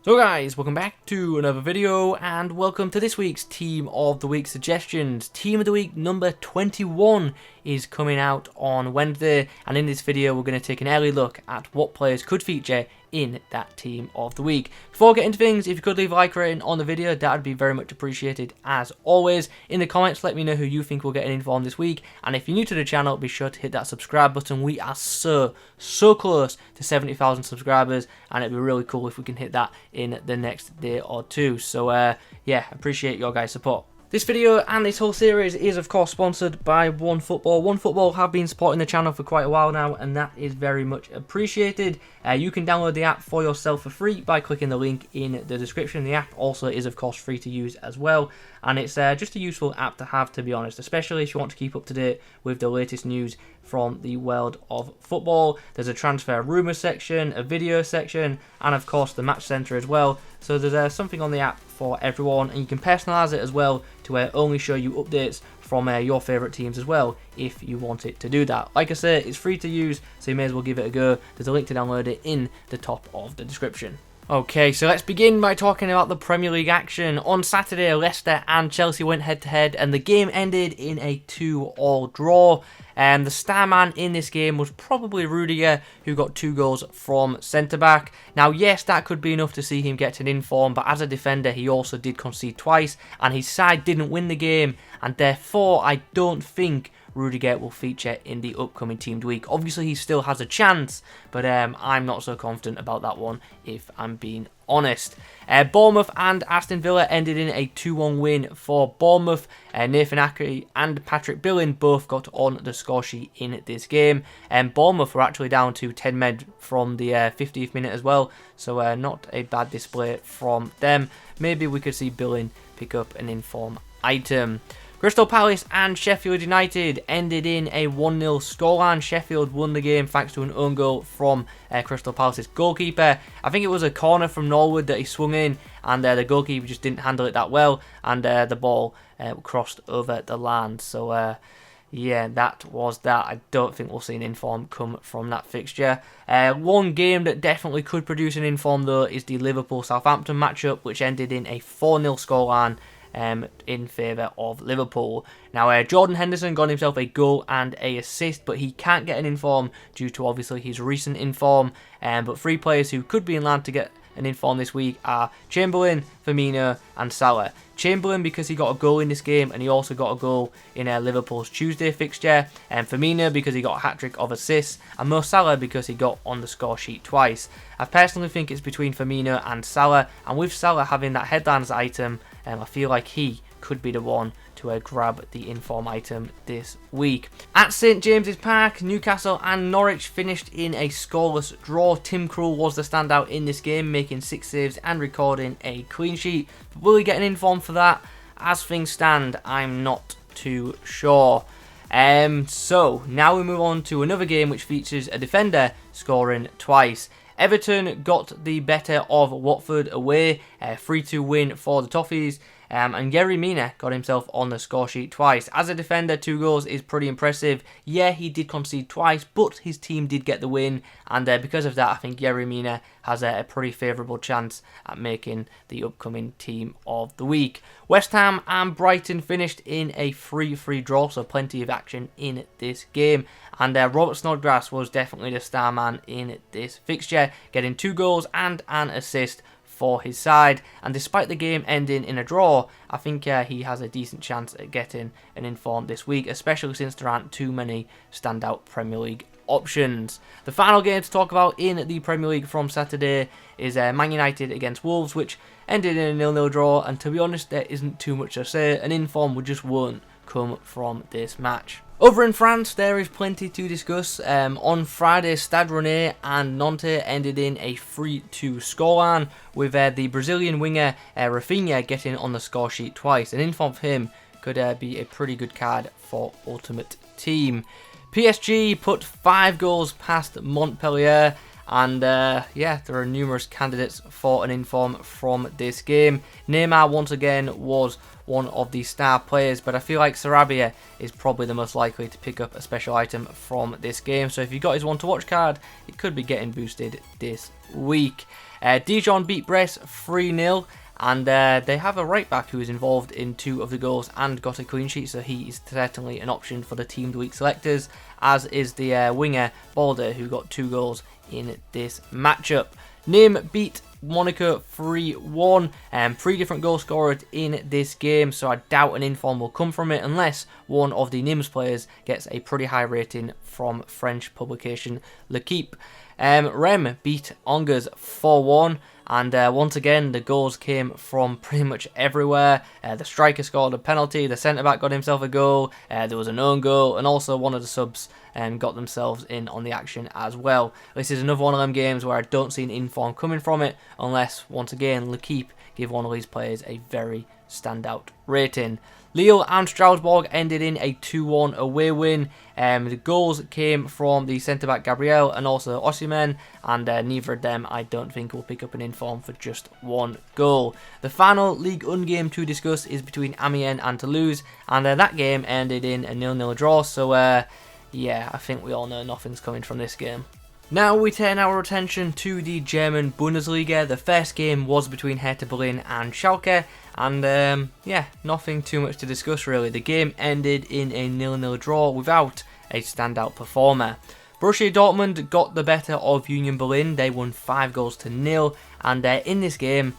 So guys, welcome back to another video and welcome to this week's Team of the Week suggestions. Team of the Week number 21 is coming out on Wednesday, and in this video we're going to take an early look at what players could feature in that Team of the Week. Before getting into things, if you could leave a like rating on the video, that would be very much appreciated as always. In the comments, let me know who you think will get an inform this week, and if you're new to the channel, be sure to hit that subscribe button. We are so close to 70,000 subscribers, and it'd be really cool if we can hit that in the next day or two. So yeah, appreciate your guys' support. This video and this whole series is of course sponsored by OneFootball. OneFootball have been supporting the channel for quite a while now, and that is very much appreciated. You can download the app for yourself for free by clicking the link in the description. The app also is of course free to use as well, and it's just a useful app to have, to be honest, especially if you want to keep up to date with the latest news from the world of football. There's a transfer rumour section, a video section, and of course the match centre as well. So there's something on the app for everyone, and you can personalise it as well to only show you updates from your favourite teams as well, if you want it to do that. Like I say, it's free to use, so you may as well give it a go. There's a link to download it in the top of the description. Okay, so let's begin by talking about the Premier League action. On Saturday, Leicester and Chelsea went head-to-head, and the game ended in a 2-2 draw. The star man in this game was probably Rudiger, who got 2 goals from centre-back. Now, yes, that could be enough to see him get an inform, but as a defender, he also did concede twice, and his side didn't win the game, and therefore, I don't think Rudiger will feature in the upcoming Team of the Week. Obviously, he still has a chance, but I'm not so confident about that one, if I'm being honest. Bournemouth and Aston Villa ended in a 2-1 win for Bournemouth. Nathan Ake and Patrick Billing both got on the score sheet in this game. Bournemouth were actually down to 10 men from the 50th minute as well, so not a bad display from them. Maybe we could see Billing pick up an inform item. Crystal Palace and Sheffield United ended in a 1-0 scoreline. Sheffield won the game thanks to an own goal from Crystal Palace's goalkeeper. I think it was a corner from Norwood that he swung in, and the goalkeeper just didn't handle it that well, and the ball crossed over the line. So yeah, that was that. I don't think we'll see an inform come from that fixture. One game that definitely could produce an inform though is the Liverpool-Southampton matchup, which ended in a 4-0 scoreline in favour of Liverpool. Now, Jordan Henderson got himself a goal and an assist, but he can't get an inform due to obviously his recent inform. But 3 players who could be in line to get an inform this week are Chamberlain, Firmino and Salah. Chamberlain because he got a goal in this game, and he also got a goal in Liverpool's Tuesday fixture, and Firmino because he got a hat-trick of assists, and Mo Salah because he got on the score sheet twice. I personally think it's between Firmino and Salah, and with Salah having that headlines item, I feel like he could be the one to grab the inform item this week. At St James's Park, Newcastle and Norwich finished in a scoreless draw. Tim Krul was the standout in this game, making 6 saves and recording a clean sheet. But will he get an inform for that? As things stand, I'm not too sure. So now we move on to another game which features a defender scoring twice. Everton got the better of Watford away, a 3-2 win for the Toffees, and Yerry Mina got himself on the score sheet twice. As a defender, 2 goals is pretty impressive. Yeah, he did concede twice, but his team did get the win, and because of that, I think Yerry Mina has a pretty favourable chance at making the upcoming Team of the Week. West Ham and Brighton finished in a 3-3 draw, so plenty of action in this game. And Robert Snodgrass was definitely the star man in this fixture, getting 2 goals and an assist for his side. And despite the game ending in a draw, I think he has a decent chance at getting an inform this week, especially since there aren't too many standout Premier League options. The final game to talk about in the Premier League from Saturday is Man United against Wolves, which ended in a 0-0 draw, and to be honest, there isn't too much to say. An inform just won't come from this match. Over in France, there is plenty to discuss. On Friday, Stade Rennais and Nantes ended in a 3-2 scoreline, with the Brazilian winger Rafinha getting on the score sheet twice. An inform for him could be a pretty good card for Ultimate Team. PSG put 5 goals past Montpellier, And yeah, there are numerous candidates for an inform from this game. Neymar once again was one of the star players, but I feel like Sarabia is probably the most likely to pick up a special item from this game. So if you got his one to watch card, it could be getting boosted this week. Dijon beat Brest 3-0. And they have a right back who is involved in 2 of the goals and got a clean sheet, so he is certainly an option for the Team of the Week selectors, as is the winger Balder, who got 2 goals in this matchup. Nîmes beat Monaco 3-1, 3 different goal scorers in this game, so I doubt an inform will come from it unless one of the Nîmes players gets a pretty high rating from French publication L'Équipe. Rennes beat Angers 4-1. And once again, the goals came from pretty much everywhere. The striker scored a penalty, the centre-back got himself a goal, there was an own goal, and also one of the subs got themselves in on the action as well. This is another one of them games where I don't see an inform coming from it, unless, once again, L'Équipe give one of these players a very standout rating. Lille and Strasbourg ended in a 2-1 away win. The goals came from the centre-back Gabriel and also Osimhen, and neither of them I don't think will pick up an inform for just 1 goal. The final Ligue 1 game to discuss is between Amiens and Toulouse, and that game ended in a 0-0 draw, so yeah, I think we all know nothing's coming from this game. Now we turn our attention to the German Bundesliga. The first game was between Hertha Berlin and Schalke, and yeah, nothing too much to discuss really. The game ended in a 0-0 draw without a standout performer. Borussia Dortmund got the better of Union Berlin. They won 5-0, and in this game,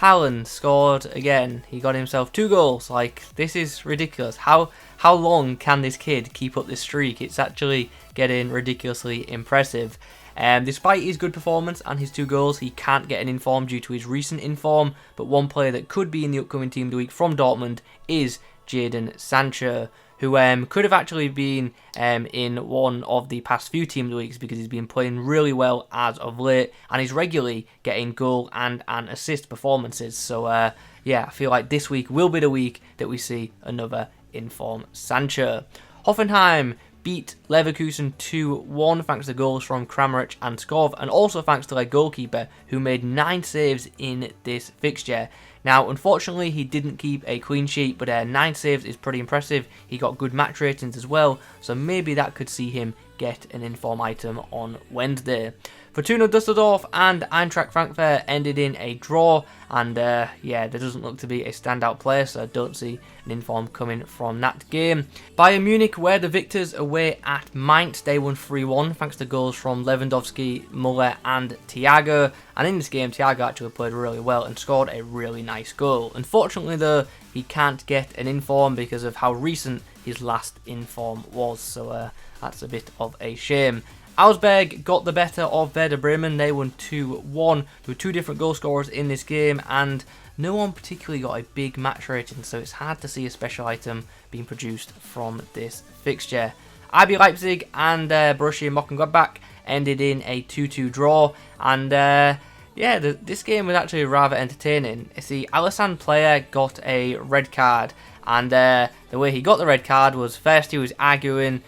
Haaland scored again. He got himself 2 goals. Like, this is ridiculous. How long can this kid keep up this streak? It's actually getting ridiculously impressive. Despite his good performance and his 2 goals, he can't get an inform due to his recent inform, but one player that could be in the upcoming Team of the Week from Dortmund is Jadon Sancho, who could have actually been in one of the past few Team of the Weeks because he's been playing really well as of late, and he's regularly getting goal and assist performances. So yeah, I feel like this week will be the week that we see another inform Sancho. Hoffenheim beat Leverkusen 2-1 thanks to goals from Kramaric and Skov, and also thanks to their goalkeeper who made 9 saves in this fixture. Now, unfortunately, he didn't keep a clean sheet, but 9 saves is pretty impressive. He got good match ratings as well, so maybe that could see him get an inform item on Wednesday. Fortuna Düsseldorf and Eintracht Frankfurt ended in a draw, and yeah, there doesn't look to be a standout player, so I don't see an inform coming from that game. Bayern Munich were the victors away at Mainz. They won 3-1 thanks to goals from Lewandowski, Muller and Thiago, and in this game Thiago actually played really well and scored a really nice goal. Unfortunately though, he can't get an inform because of how recent his last inform was, so that's a bit of a shame. Augsburg got the better of Werder Bremen. They won 2-1. There were 2 different goal scorers in this game, and no one particularly got a big match rating, so it's hard to see a special item being produced from this fixture. RB Leipzig and Borussia Mönchengladbach ended in a 2-2 draw, and yeah, this game was actually rather entertaining. You see, Alassane Player got a red card, and the way he got the red card was first he was arguing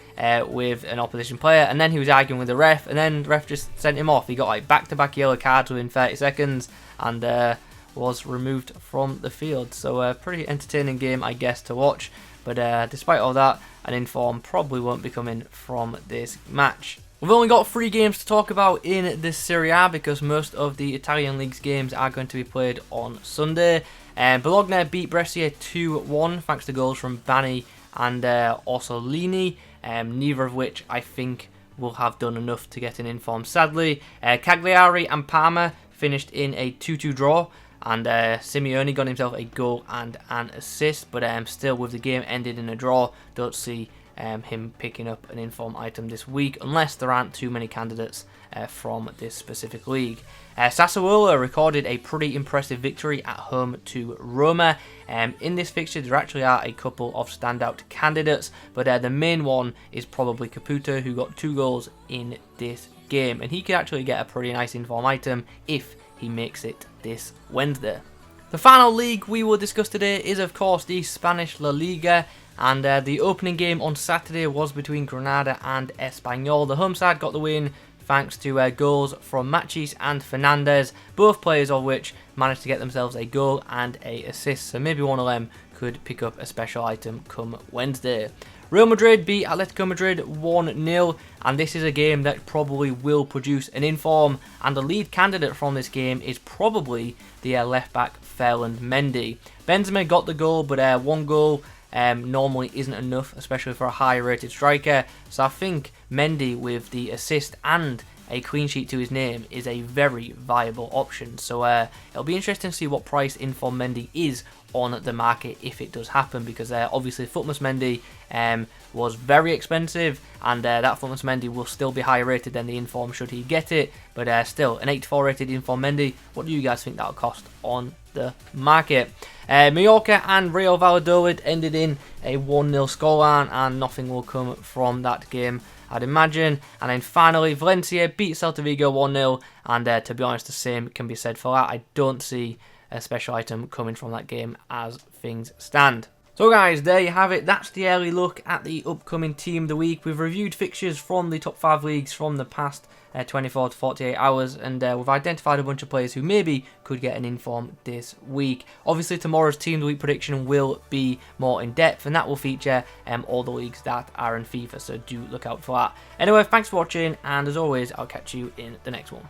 with an opposition player, and then he was arguing with the ref, and then the ref just sent him off. He got like back-to-back yellow cards within 30 seconds, and was removed from the field. So a pretty entertaining game, I guess, to watch. But despite all that, an inform probably won't be coming from this match. We've only got 3 games to talk about in the Serie A because most of the Italian League's games are going to be played on Sunday. Bologna beat Brescia 2-1 thanks to goals from Bani and Orsolini, neither of which I think will have done enough to get an inform, sadly. Cagliari and Parma finished in a 2-2 draw, and Simeone got himself a goal and an assist, but still with the game ended in a draw, don't see him picking up an inform item this week unless there aren't too many candidates from this specific league. Sassuolo recorded a pretty impressive victory at home to Roma. In this fixture there actually are a couple of standout candidates, but the main one is probably Caputo, who got 2 goals in this game, and he could actually get a pretty nice inform item if he makes it this Wednesday. The final league we will discuss today is of course the Spanish La Liga, and the opening game on Saturday was between Granada and Espanyol. The home side got the win thanks to goals from Machis and Fernandez, both players of which managed to get themselves a goal and a assist, so maybe one of them could pick up a special item come Wednesday. Real Madrid beat Atletico Madrid 1-0, and this is a game that probably will produce an inform, and the lead candidate from this game is probably the left back Ferland Mendy. Benzema got the goal, but one goal normally isn't enough, especially for a high rated striker, so I think Mendy with the assist and a clean sheet to his name is a very viable option. So it'll be interesting to see what price inform Mendy is on the market if it does happen, because obviously Footmas Mendy was very expensive, and that Footmas Mendy will still be higher rated than the inform should he get it, but still an 84 rated inform Mendy. What do you guys think that'll cost on the market? Mallorca and Real Valladolid ended in a 1-0 scoreline, and nothing will come from that game, I'd imagine. And then finally, Valencia beat Celta Vigo 1-0, and to be honest, the same can be said for that. I don't see a special item coming from that game as things stand. So guys, there you have it. That's the early look at the upcoming Team of the Week. We've reviewed fixtures from the top 5 leagues from the past 24 to 48 hours, and we've identified a bunch of players who maybe could get an inform this week. Obviously, tomorrow's Team of the Week prediction will be more in depth, and that will feature all the leagues that are in FIFA, so do look out for that. Anyway, thanks for watching, and as always, I'll catch you in the next one.